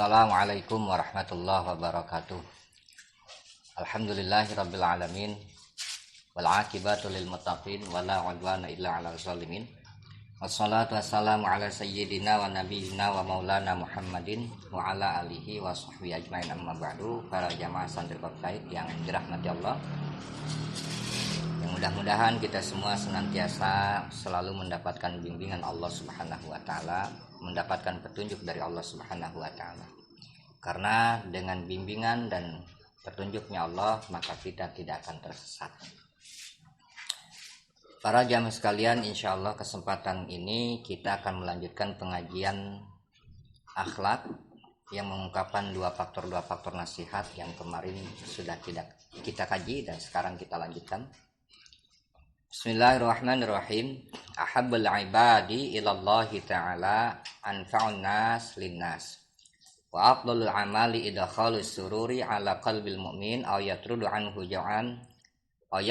Assalamualaikum warahmatullahi wabarakatuh. Alhamdulillahirabbil alamin wal aqibatu lil muttaqin wala udwana illa 'alal zalimin. Wassalatu wassalamu ala sayyidina wa nabiyyina wa maulana Muhammadin wa ala alihi wa sahbihi ajmain, amma ba'du. Para jamaah santri Bapak yang dirahmati Allah, yang mudah-mudahan kita semua senantiasa selalu mendapatkan bimbingan Allah Subhanahu wa taala, mendapatkan petunjuk dari Allah Subhanahu wa taala. Karena dengan bimbingan dan petunjuknya Allah, maka kita tidak akan tersesat. Para jamaah sekalian, insya Allah kesempatan ini kita akan melanjutkan pengajian akhlak yang mengungkapkan dua faktor nasihat yang kemarin sudah kita kaji dan sekarang kita lanjutkan. Bismillahirrahmanirrahim. Ahabbul ibadi ilallahi ta'ala anfa'un nas linnas. Wa afdalul amali idkhalus sururi ala qalbil mu'min aw yatrudu anhu ja'an aw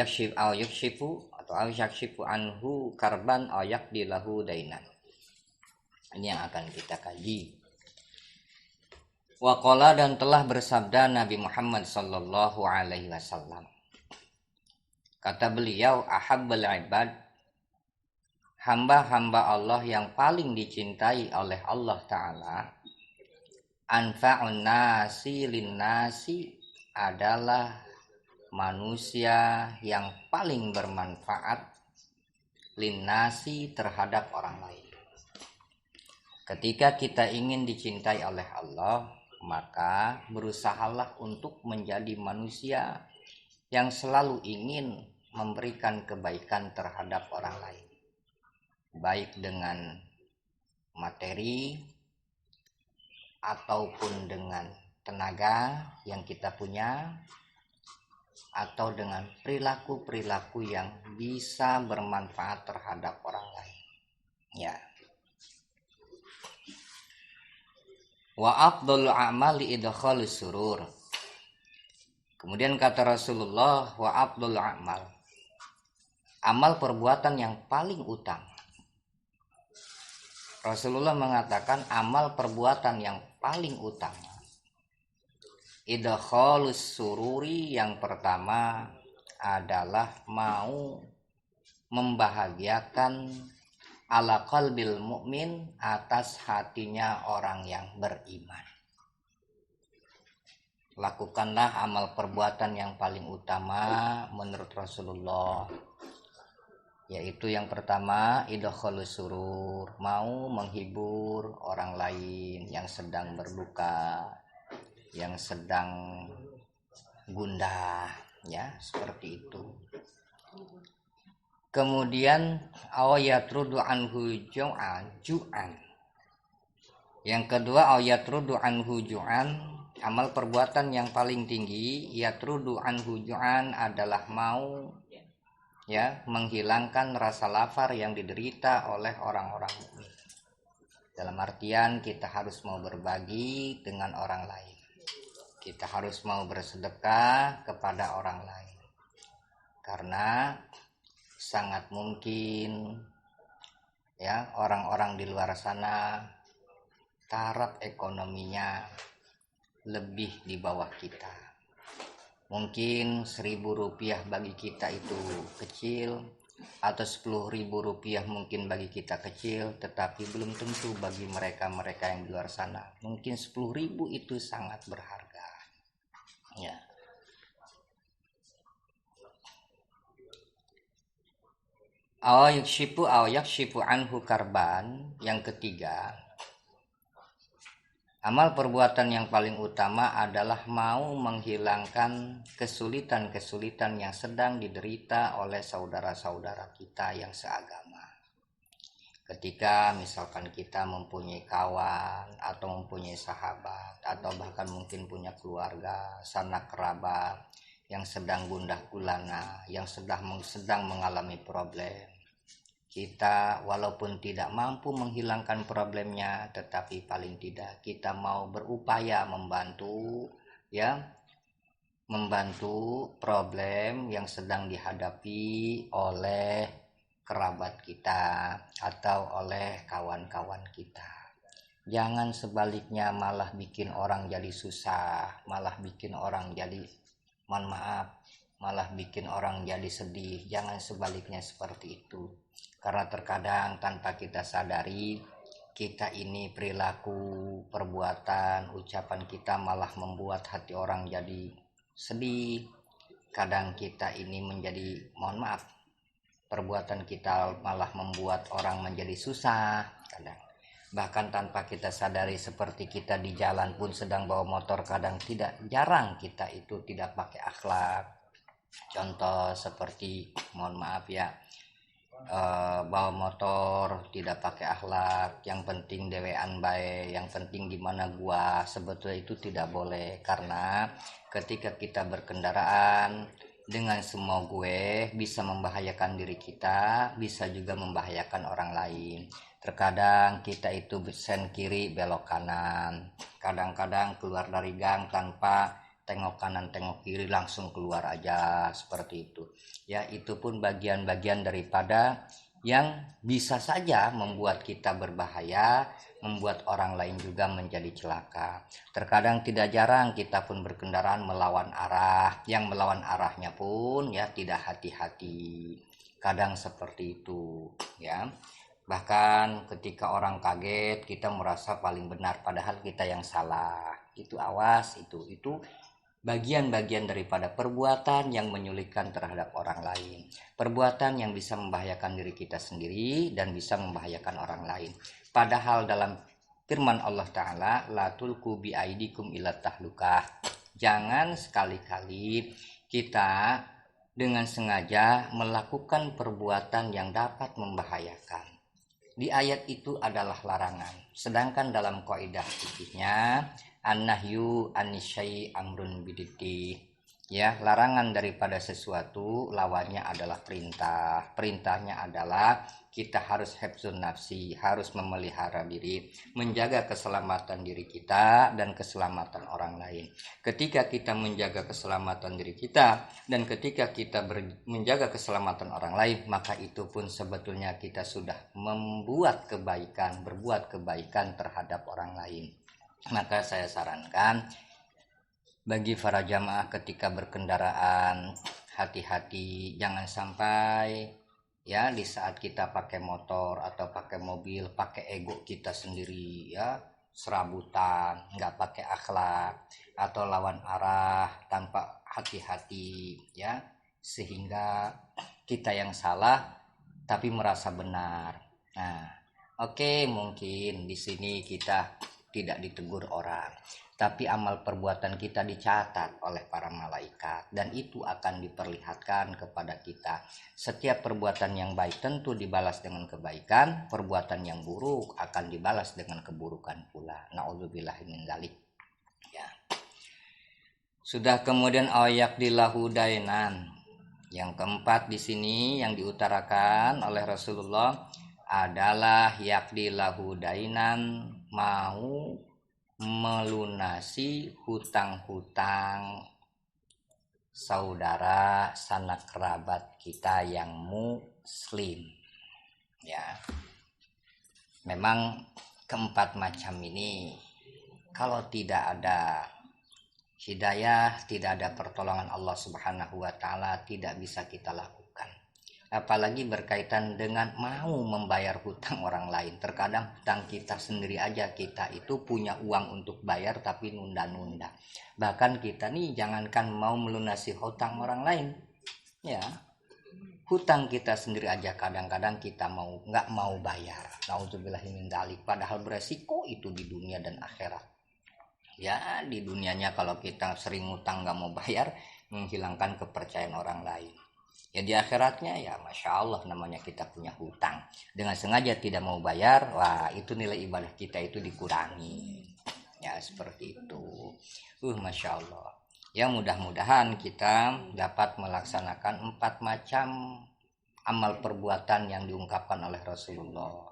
yakshifu anhu karban aw yaqdi lahu dainan. Ini yang akan kita kaji. Wa qala, dan telah bersabda Nabi Muhammad sallallahu alaihi wasallam. Kata beliau, ahabbul ibad, hamba-hamba Allah yang paling dicintai oleh Allah Ta'ala, anfa'un nasi linnasi, adalah manusia yang paling bermanfaat linnasi, terhadap orang lain. Ketika kita ingin dicintai oleh Allah, maka berusahalah untuk menjadi manusia yang selalu ingin memberikan kebaikan terhadap orang lain, baik dengan materi ataupun dengan tenaga yang kita punya, atau dengan perilaku-perilaku yang bisa bermanfaat terhadap orang lain. Ya. Wa afdhalul a'mali idkhalus surur. Kemudian kata Rasulullah, wa afdhalul a'mal, amal perbuatan yang paling utama. Rasulullah mengatakan amal perbuatan yang paling utama, idkhalus sururi, yang pertama adalah mau membahagiakan ala qalbil mu'min, atas hatinya orang yang beriman. Lakukanlah amal perbuatan yang paling utama menurut Rasulullah, yaitu yang pertama idkhalus surur, mau menghibur orang lain yang sedang berduka, yang sedang gundah, ya, seperti itu. Kemudian ayatrudu anhu ju'an. Yang kedua ayatrudu anhu ju'an, amal perbuatan yang paling tinggi yatrudu anhu ju'an adalah mau, ya, menghilangkan rasa lapar yang diderita oleh orang-orang mukmin. Dalam artian kita harus mau berbagi dengan orang lain. Kita harus mau bersedekah kepada orang lain. Karena sangat mungkin, ya, orang-orang di luar sana taraf ekonominya lebih di bawah kita. Mungkin 1.000 rupiah bagi kita itu kecil, atau 10.000 rupiah mungkin bagi kita kecil, tetapi belum tentu bagi mereka yang di luar sana. Mungkin 10.000 itu sangat berharga. Ya. Yakshifu anhu karban. Yang ketiga, amal perbuatan yang paling utama adalah mau menghilangkan kesulitan-kesulitan yang sedang diderita oleh saudara-saudara kita yang seagama. Ketika misalkan kita mempunyai kawan atau mempunyai sahabat, atau bahkan mungkin punya keluarga, sanak kerabat yang sedang gundah gulana, yang sedang mengalami problem, kita walaupun tidak mampu menghilangkan problemnya, tetapi paling tidak kita mau berupaya membantu, ya, membantu problem yang sedang dihadapi oleh kerabat kita atau oleh kawan-kawan kita. Jangan sebaliknya malah bikin orang jadi susah, malah bikin orang jadi, mohon maaf, malah bikin orang jadi sedih. Jangan sebaliknya seperti itu. Karena terkadang tanpa kita sadari, kita ini perilaku, perbuatan, ucapan kita malah membuat hati orang jadi sedih. Kadang kita ini menjadi, mohon maaf, perbuatan kita malah membuat orang menjadi susah. Kadang bahkan tanpa kita sadari, seperti kita di jalan pun sedang bawa motor, kadang jarang kita itu tidak pakai akhlak. Contoh seperti, mohon maaf ya, bawa motor tidak pakai akhlak, yang penting dewean bae, yang penting gimana gua, sebetulnya itu tidak boleh. Karena ketika kita berkendaraan dengan semua gue, bisa membahayakan diri kita, bisa juga membahayakan orang lain. Terkadang kita itu sen kiri belok kanan, kadang-kadang keluar dari gang tanpa tengok kanan tengok kiri, langsung keluar aja seperti itu ya. Itu pun bagian-bagian daripada yang bisa saja membuat kita berbahaya, membuat orang lain juga menjadi celaka. Terkadang tidak jarang kita pun berkendaraan melawan arah, yang melawan arahnya pun ya tidak hati-hati, kadang seperti itu ya. Bahkan ketika orang kaget, kita merasa paling benar padahal kita yang salah. Itu awas, itu bagian-bagian daripada perbuatan yang menyulitkan terhadap orang lain, perbuatan yang bisa membahayakan diri kita sendiri dan bisa membahayakan orang lain. Padahal dalam firman Allah Ta'ala, la tulku biaidikum ila tahlukah, jangan sekali-kali kita dengan sengaja melakukan perbuatan yang dapat membahayakan. Di ayat itu adalah larangan, sedangkan dalam kaidah fikihnya an-nahyu an-syai' amrun bididdi, ya, larangan daripada sesuatu lawannya adalah perintah. Perintahnya adalah kita harus hifdzun nafsi, harus memelihara diri, menjaga keselamatan diri kita dan keselamatan orang lain. Ketika kita menjaga keselamatan diri kita dan ketika kita menjaga keselamatan orang lain, maka itu pun sebetulnya kita sudah membuat kebaikan, berbuat kebaikan terhadap orang lain. Maka saya sarankan bagi para jamaah ketika berkendaraan, hati-hati, jangan sampai ya di saat kita pakai motor atau pakai mobil, pakai ego kita sendiri ya, serabutan, nggak pakai akhlak, atau lawan arah tanpa hati-hati ya, sehingga kita yang salah tapi merasa benar. Nah, oke, mungkin di sini kita tidak ditegur orang, tapi amal perbuatan kita dicatat oleh para malaikat dan itu akan diperlihatkan kepada kita. Setiap perbuatan yang baik tentu dibalas dengan kebaikan, perbuatan yang buruk akan dibalas dengan keburukan pula. Nauzubillahi min dzalik. Ya. Sudah, kemudian ayak dilahu dainan. Yang keempat di sini yang diutarakan oleh Rasulullah adalah yakdi lahu dainan, mau melunasi hutang-hutang saudara sanak kerabat kita yang muslim ya. Memang keempat macam ini kalau tidak ada hidayah, tidak ada pertolongan Allah Subhanahu wa taala, tidak bisa kita lakukan. Apalagi berkaitan dengan mau membayar hutang orang lain. Terkadang hutang kita sendiri aja, kita itu punya uang untuk bayar tapi nunda-nunda. Bahkan kita nih jangankan mau melunasi hutang orang lain, ya, hutang kita sendiri aja kadang-kadang kita nggak mau bayar. Nauzubillahi min dzalik. Padahal beresiko itu di dunia dan akhirat. Ya, di dunianya kalau kita sering hutang nggak mau bayar, menghilangkan kepercayaan orang lain. Ya di akhiratnya ya Masya Allah, namanya kita punya hutang dengan sengaja tidak mau bayar, wah itu nilai ibadah kita itu dikurangi ya, seperti itu. Masya Allah ya, mudah-mudahan kita dapat melaksanakan 4 macam amal perbuatan yang diungkapkan oleh Rasulullah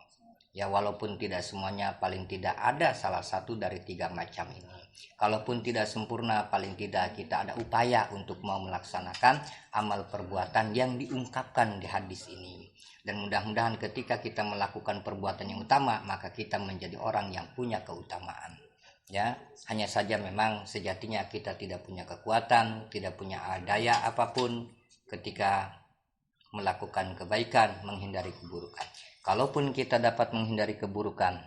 Ya, walaupun tidak semuanya, paling tidak ada salah satu dari 3 macam ini. Kalaupun tidak sempurna, paling tidak kita ada upaya untuk mau melaksanakan amal perbuatan yang diungkapkan di hadis ini. Dan mudah-mudahan ketika kita melakukan perbuatan yang utama, maka kita menjadi orang yang punya keutamaan. Ya, hanya saja memang sejatinya kita tidak punya kekuatan, tidak punya daya apapun ketika melakukan kebaikan, menghindari keburukan. Kalaupun kita dapat menghindari keburukan,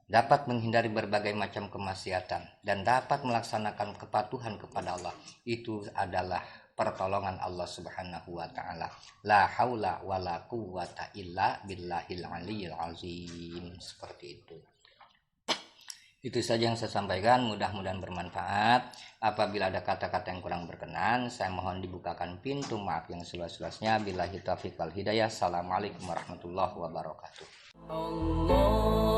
dapat menghindari berbagai macam kemaksiatan, dan dapat melaksanakan kepatuhan kepada Allah, itu adalah pertolongan Allah Subhanahu wa taala. La haula wala quwwata illa billahil aliyil azim. Seperti itu. Itu saja yang saya sampaikan, mudah-mudahan bermanfaat. Apabila ada kata-kata yang kurang berkenan, saya mohon dibukakan pintu maaf yang seluas-luasnya. Billahi taufiq wal hidayah. Assalamualaikum warahmatullahi wabarakatuh. Allah